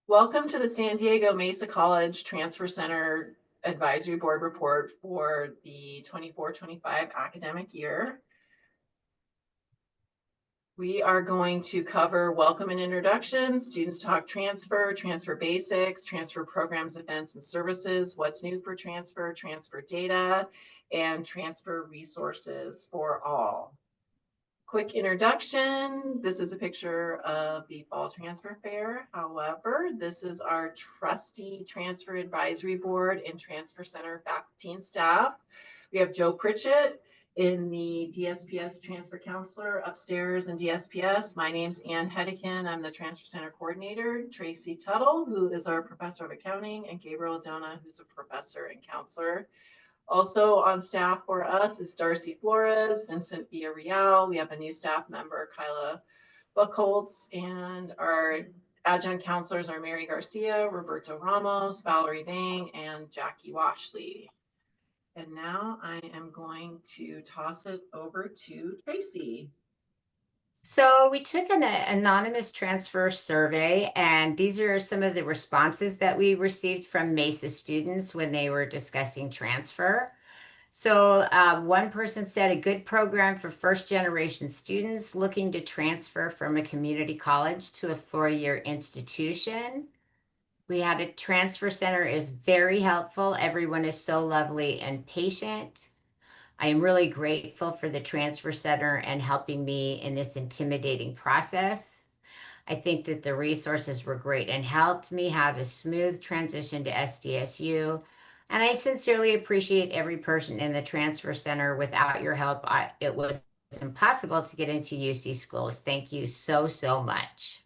Welcome to the San Diego Mesa College Transfer Center Advisory Board Report for the 24-25 academic year. We are going to cover welcome and introduction, students talk transfer, transfer basics, transfer programs, events and services, what's new for transfer, transfer data, and transfer resources for all. Quick introduction. This is a picture of the Fall Transfer Fair. However, this is our trustee transfer advisory board and transfer center faculty and staff. We have Joe Pritchett in the DSPS transfer counselor upstairs in DSPS. My name's Ann Hedekin. I'm the transfer center coordinator. Tracy Tuttle, who is our professor of accounting, and Gabriel Adona, who's a professor and counselor. Also on staff for us is Darcy Flores, Vincent Villarreal. We have a new staff member, Kyla Buchholz, and our adjunct counselors are Mary Garcia, Roberto Ramos, Valerie Vang, and Jackie Washley. And now I am going to toss it over to Tracy. So we took an anonymous transfer survey, and these are some of the responses that we received from Mesa students when they were discussing transfer. So one person said a good program for first generation students looking to transfer from a community college to a four-year institution. We had a transfer center is very helpful. Everyone is so lovely and patient. I am really grateful for the transfer center and helping me in this intimidating process. I think that the resources were great and helped me have a smooth transition to SDSU. And I sincerely appreciate every person in the transfer center. Without your help, it was impossible to get into UC schools. Thank you so, so much.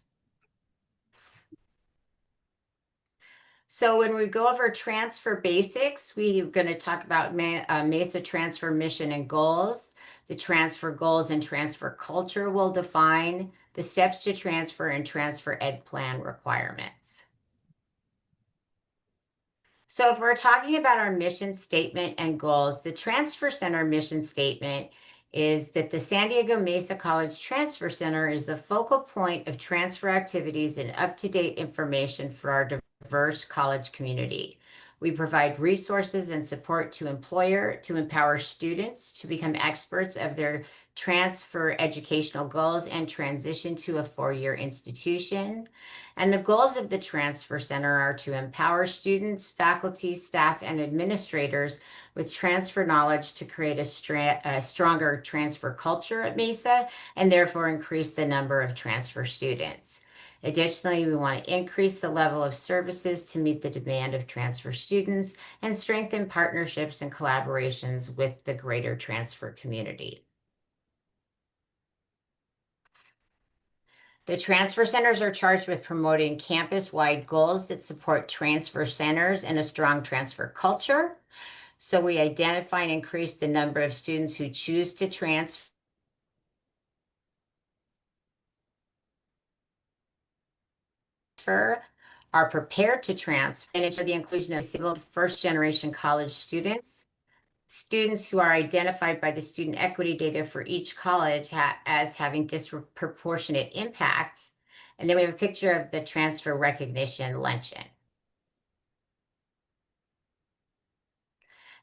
So when we go over transfer basics, we're going to talk about Mesa transfer mission and goals. The transfer goals and transfer culture will define the steps to transfer and transfer ed plan requirements. So if we're talking about our mission statement and goals, the Transfer Center mission statement is that the San Diego Mesa College Transfer Center is the focal point of transfer activities and up-to-date information for our diverse college community. We provide resources and support to empower students to become experts of their transfer educational goals and transition to a four-year institution. And the goals of the Transfer Center are to empower students, faculty, staff, and administrators with transfer knowledge to create a stronger transfer culture at Mesa and therefore increase the number of transfer students. Additionally, we want to increase the level of services to meet the demand of transfer students and strengthen partnerships and collaborations with the greater transfer community. The transfer centers are charged with promoting campus-wide goals that support transfer centers and a strong transfer culture. So we identify and increase the number of students who choose to transfer, are prepared to transfer, and ensure the inclusion of disabled first-generation college students. Students who are identified by the student equity data for each college as having disproportionate impacts. And then we have a picture of the transfer recognition luncheon.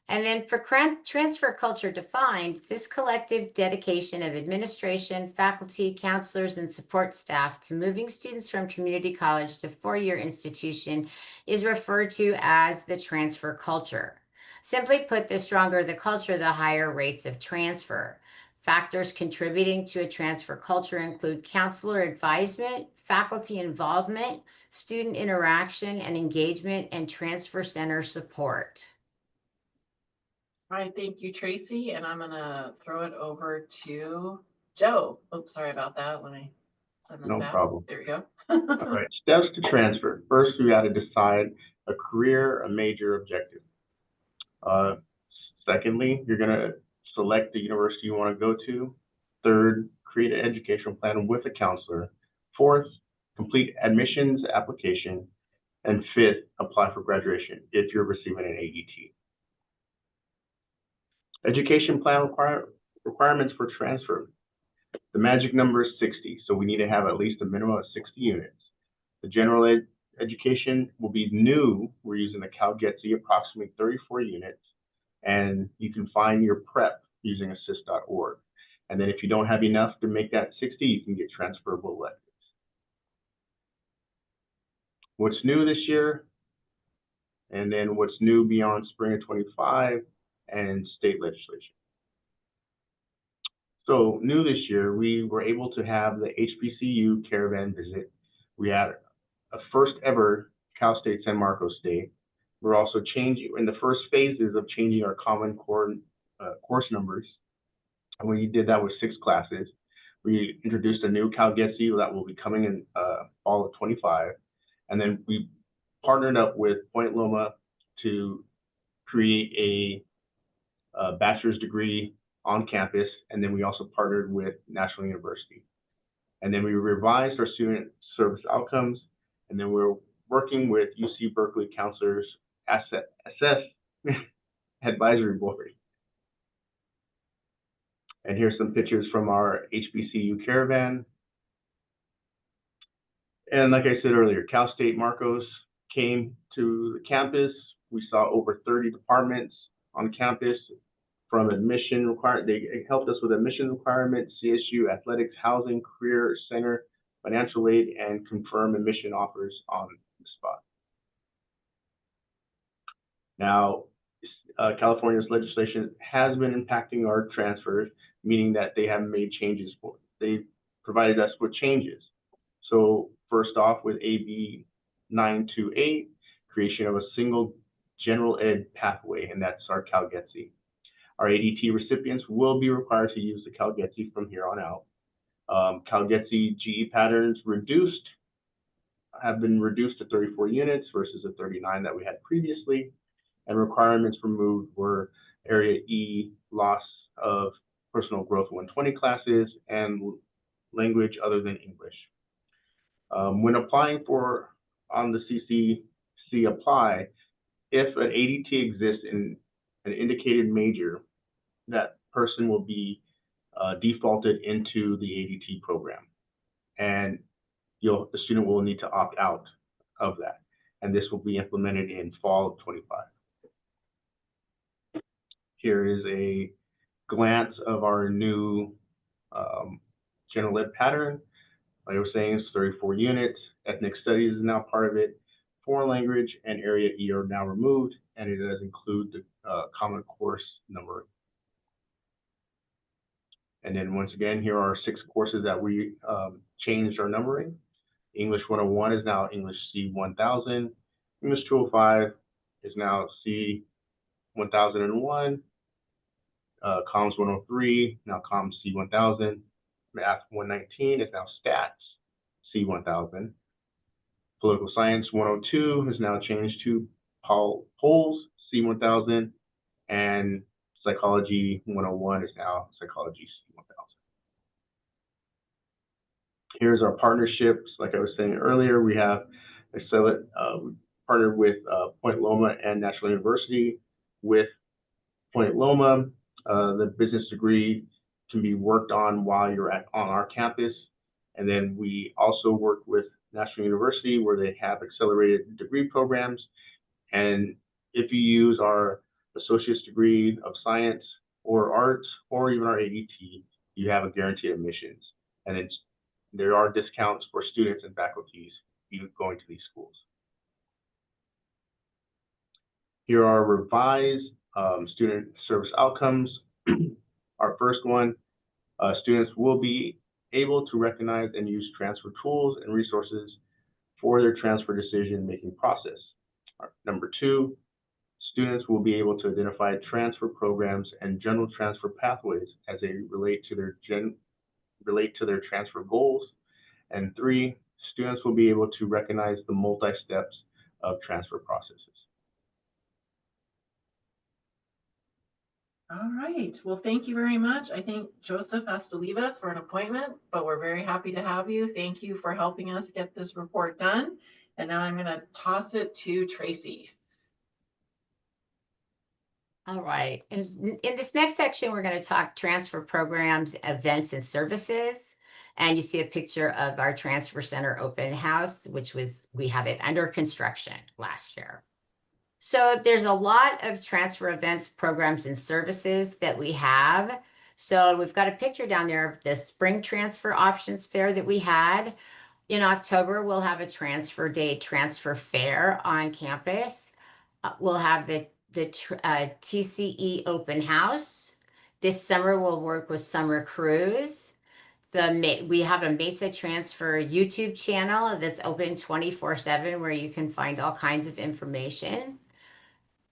And then for transfer culture defined, this collective dedication of administration, faculty, counselors, and support staff to moving students from community college to four-year institution is referred to as the transfer culture. Simply put, the stronger the culture, the higher rates of transfer. Factors contributing to a transfer culture include counselor advisement, faculty involvement, student interaction and engagement, and transfer center support. All right, thank you, Tracy. And I'm gonna throw it over to Joe. Oops, sorry about that. Let me send this back. No problem. There we go. All right, steps to transfer. First, we got to decide a career, a major objective. Secondly, you're gonna select the university you want to go to. Third, create an educational plan with a counselor. Fourth, complete admissions application. And fifth, apply for graduation if you're receiving an AET. Education plan requirements for transfer. The magic number is 60, so we need to have at least a minimum of 60 units. The general ed education will be new. We're using the CalGETSE, approximately 34 units, and you can find your prep using assist.org. And then if you don't have enough to make that 60, you can get transferable electives. What's new this year, and then what's new beyond spring of 25 and state legislation. So new this year, we were able to have the HBCU caravan visit. We had a first ever Cal State San Marcos Day. We're also changing in the first phases of changing our common core course numbers. And we did that with 6 classes. We introduced a new CalGETSE that will be coming in fall of 25. And then we partnered up with Point Loma to create a bachelor's degree on campus. And then we also partnered with National University. And then we revised our student service outcomes. And then we're working with UC Berkeley counselors, assess advisory board. And here's some pictures from our HBCU caravan. And like I said earlier, Cal State Marcos came to the campus. We saw over 30 departments on campus, from admission requirement. They helped us with admission requirements, CSU, athletics, housing, career center, financial aid, and confirm admission offers on the spot. Now, California's legislation has been impacting our transfers, meaning that they have made changes. They provided us with changes. So first off, with AB 928, creation of a single general ed pathway, and that's our CalGETSE. Our ADT recipients will be required to use the CalGETSE from here on out. CalGETSE GE patterns have been reduced to 34 units versus the 39 that we had previously. And requirements removed were Area E, loss of personal growth 120 classes, and language other than English. When applying on the CCC apply, if an ADT exists in an indicated major, that person will be defaulted into the ADT program. And the student will need to opt out of that. And this will be implemented in fall of 25. Here is a glance of our new general ed pattern. Like I was saying, it's 34 units. Ethnic studies is now part of it. Foreign language and Area E are now removed, and it does include the common course numbering. And then once again, here are 6 courses that we changed our numbering. English 101 is now English C1000. English 205 is now C1001. Comms 103, now Comms C1000. Math 119 is now Stats C1000. Political Science 102 is now changed to Polls C1000. And Psychology 101 is now Psychology C1000. Here's our partnerships. Like I was saying earlier, we have partnered with Point Loma and National University. With Point Loma, the business degree can be worked on while you're on our campus. And then we also work with National University, where they have accelerated degree programs. And if you use our associate's degree of science or arts, or even our ADT, you have a guaranteed admissions. And there are discounts for students and faculties going to these schools. Here are revised student service outcomes. Our first one, students will be able to recognize and use transfer tools and resources for their transfer decision-making process. Number 2, students will be able to identify transfer programs and general transfer pathways as they relate to their transfer goals. And 3, students will be able to recognize the multi-steps of transfer processes. All right. Well, thank you very much. I think Joseph has to leave us for an appointment, but we're very happy to have you. Thank you for helping us get this report done. And now I'm going to toss it to Tracy. All right. In this next section, we're going to talk transfer programs, events, and services. And you see a picture of our transfer center open house, we had it under construction last year. So there's a lot of transfer events, programs, and services that we have. So we've got a picture down there of the spring transfer options fair that we had. In October, we'll have a transfer day transfer fair on campus. We'll have the TCE open house. This summer, we'll work with Summer Cruise. We have a Mesa Transfer YouTube channel that's open 24/7 where you can find all kinds of information.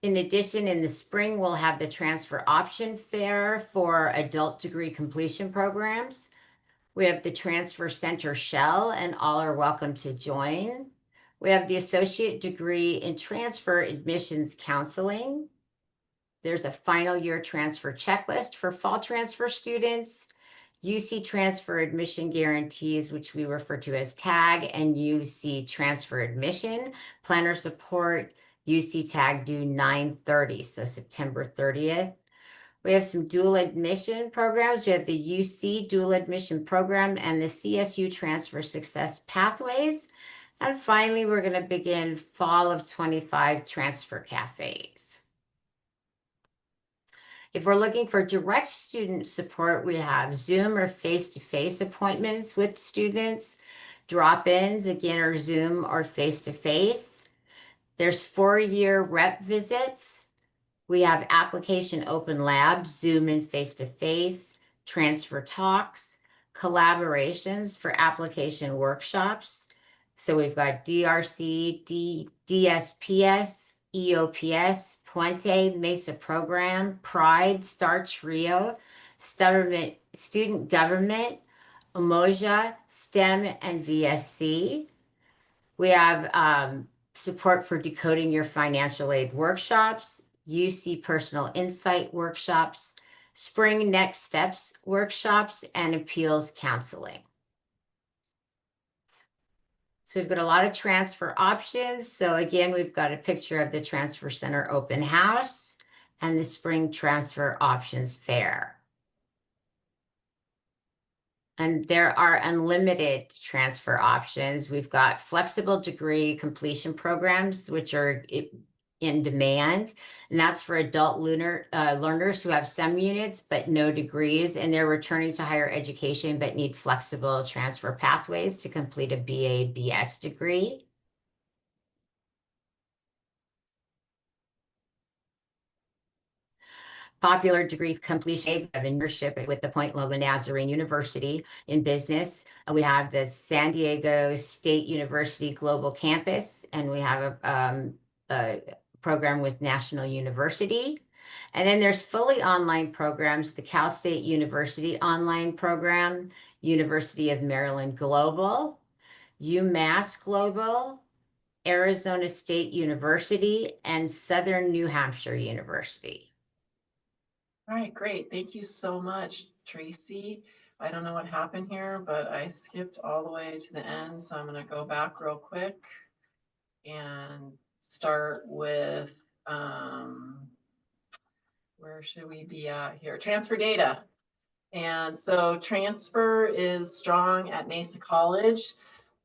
In addition, in the spring, we'll have the transfer option fair for adult degree completion programs. We have the transfer center shell, and all are welcome to join. We have the associate degree in transfer admissions counseling. There's a final year transfer checklist for fall transfer students, UC transfer admission guarantees, which we refer to as TAG, and UC transfer admission, planner support, UC tag due 9/30, so September 30th. We have some dual admission programs. We have the UC dual admission program and the CSU transfer success pathways. And finally, we're going to begin fall of 25 transfer cafes. If we're looking for direct student support, we have Zoom or face-to-face appointments with students. Drop-ins, again, are Zoom or face-to-face. There's 4-year rep visits. We have application open labs, Zoom and face-to-face, transfer talks, collaborations for application workshops. So we've got DRC, DSPS, EOPS, Puente, Mesa Program, Pride, Star Trio, Student Government, Umoja, STEM, and VSC. We have support for decoding your financial aid workshops, UC personal insight workshops, spring next steps workshops, and appeals counseling. So we've got a lot of transfer options. So again, we've got a picture of the transfer center open house and the spring transfer options fair. And there are unlimited transfer options. We've got flexible degree completion programs, which are in demand. And that's for adult learners who have some units, but no degrees. And they're returning to higher education, but need flexible transfer pathways to complete a BA, BS degree. Popular degree completion of internship with the Point Loma Nazarene University in business. We have the San Diego State University Global Campus, and we have a program with National University. And then there's fully online programs, the Cal State University online program, University of Maryland Global, UMass Global, Arizona State University, and Southern New Hampshire University. All right, great. Thank you so much, Tracy. I don't know what happened here, but I skipped all the way to the end. So I'm going to go back real quick and start with, where should we be at here? Transfer data. And so transfer is strong at Mesa College.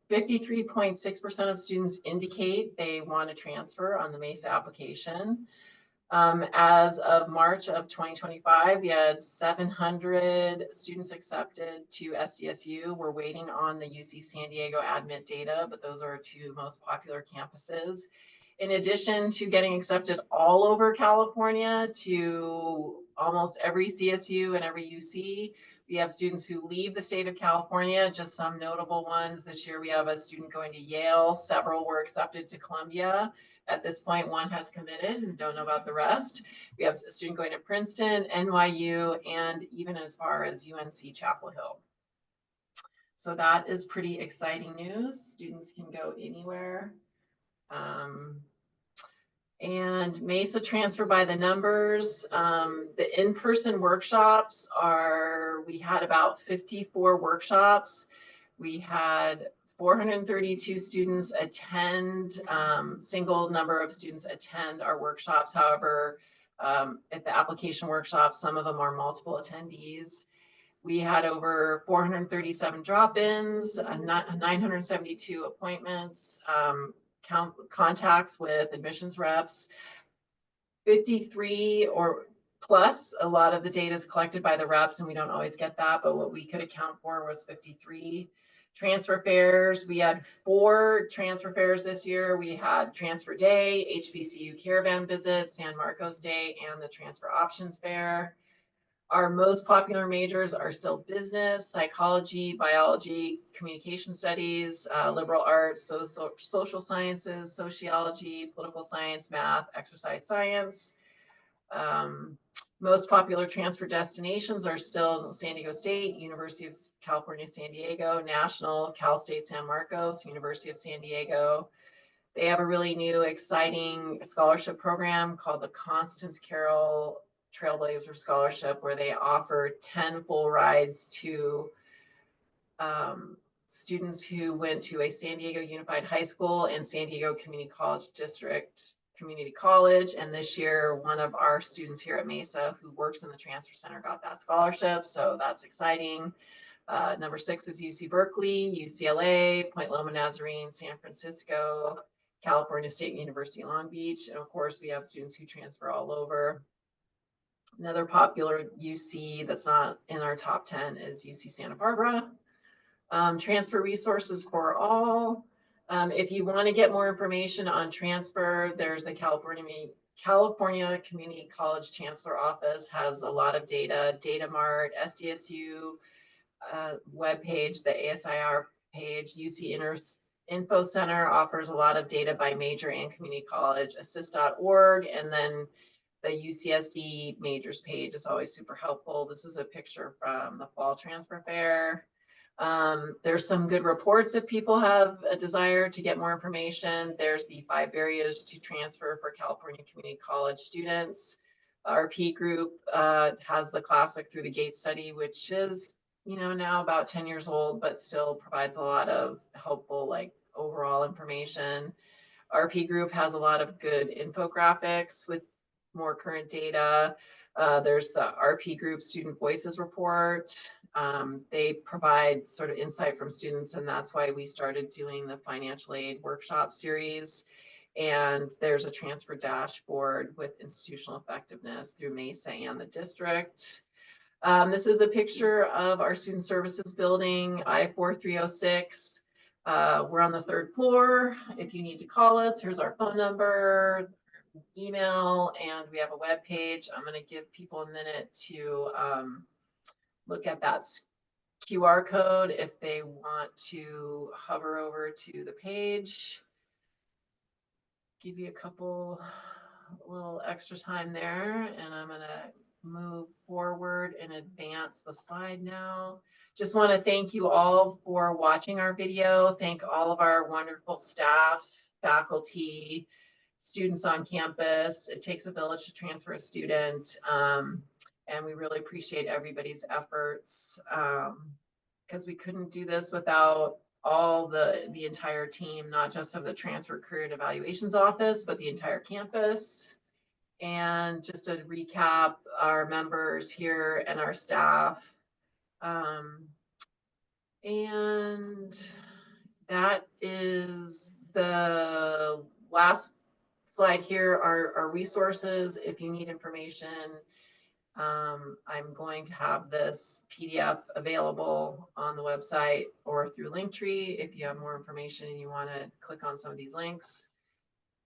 53.6% of students indicate they want to transfer on the Mesa application. As of March of 2025, we had 700 students accepted to SDSU. We're waiting on the UC San Diego admit data, but those are our 2 most popular campuses. In addition to getting accepted all over California to almost every CSU and every UC, we have students who leave the state of California, just some notable ones. This year we have a student going to Yale, several were accepted to Columbia. At this point, 1 has committed and don't know about the rest. We have a student going to Princeton, NYU, and even as far as UNC Chapel Hill. So that is pretty exciting news. Students can go anywhere. And Mesa transfer by the numbers. The in-person workshops we had about 54 workshops. We had 432 students attend, single number of students attend our workshops. However, at the application workshops, some of them are multiple attendees. We had over 437 drop-ins, 972 appointments, contacts with admissions reps, 53 or plus. A lot of the data is collected by the reps and we don't always get that, but what we could account for was 53. Transfer fairs, we had 4 transfer fairs this year. We had Transfer Day, HBCU Caravan Visit, San Marcos Day, and the Transfer Options Fair. Our most popular majors are still business, psychology, biology, communication studies, liberal arts, social sciences, sociology, political science, math, exercise science. Most popular transfer destinations are still San Diego State, University of California, San Diego, National, Cal State San Marcos, University of San Diego. They have a really new, exciting scholarship program called the Constance Carroll Trailblazer Scholarship, where they offer 10 full rides to students who went to a San Diego Unified High School and San Diego Community College District Community College. And this year, one of our students here at Mesa who works in the transfer center got that scholarship. So that's exciting. Number 6 is UC Berkeley, UCLA, Point Loma Nazarene, San Francisco, California State University, Long Beach. And of course, we have students who transfer all over. Another popular UC that's not in our top 10 is UC Santa Barbara. Transfer resources for all. If you want to get more information on transfer, there's the California Community College Chancellor Office has a lot of data, Data Mart, SDSU webpage, the ASIR page, UC Info Center offers a lot of data by major and community college, assist.org, and then the UCSD majors page is always super helpful. This is a picture from the fall transfer fair. There's some good reports if people have a desire to get more information. There's the 5 barriers to transfer for California Community College students. Our P group has the classic Through the Gate study, which is, now about 10 years old, but still provides a lot of helpful, overall information. Our P group has a lot of good infographics with more current data. There's the RP Group Student Voices Report. They provide sort of insight from students, and that's why we started doing the financial aid workshop series. And there's a transfer dashboard with institutional effectiveness through Mesa and the district. This is a picture of our student services building, I-4306. We're on the 3rd floor. If you need to call us, here's our phone number, email, and we have a web page. I'm going to give people a minute to look at that QR code if they want to hover over to the page. Give you a little extra time there, and I'm going to move forward and advance the slide now. Just want to thank you all for watching our video. Thank all of our wonderful staff, faculty, students on campus. It takes a village to transfer a student, and we really appreciate everybody's efforts, because we couldn't do this without all the entire team, not just of the Transfer Career and Evaluations Office, but the entire campus. And just to recap, our members here and our staff. And that is the last slide here, are resources. If you need information, I'm going to have this PDF available on the website or through Linktree if you have more information and you want to click on some of these links.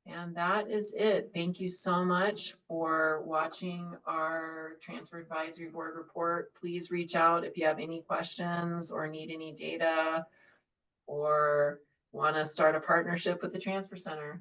And that is it. Thank you so much for watching our Transfer Advisory Board report. Please reach out if you have any questions or need any data or want to start a partnership with the Transfer Center.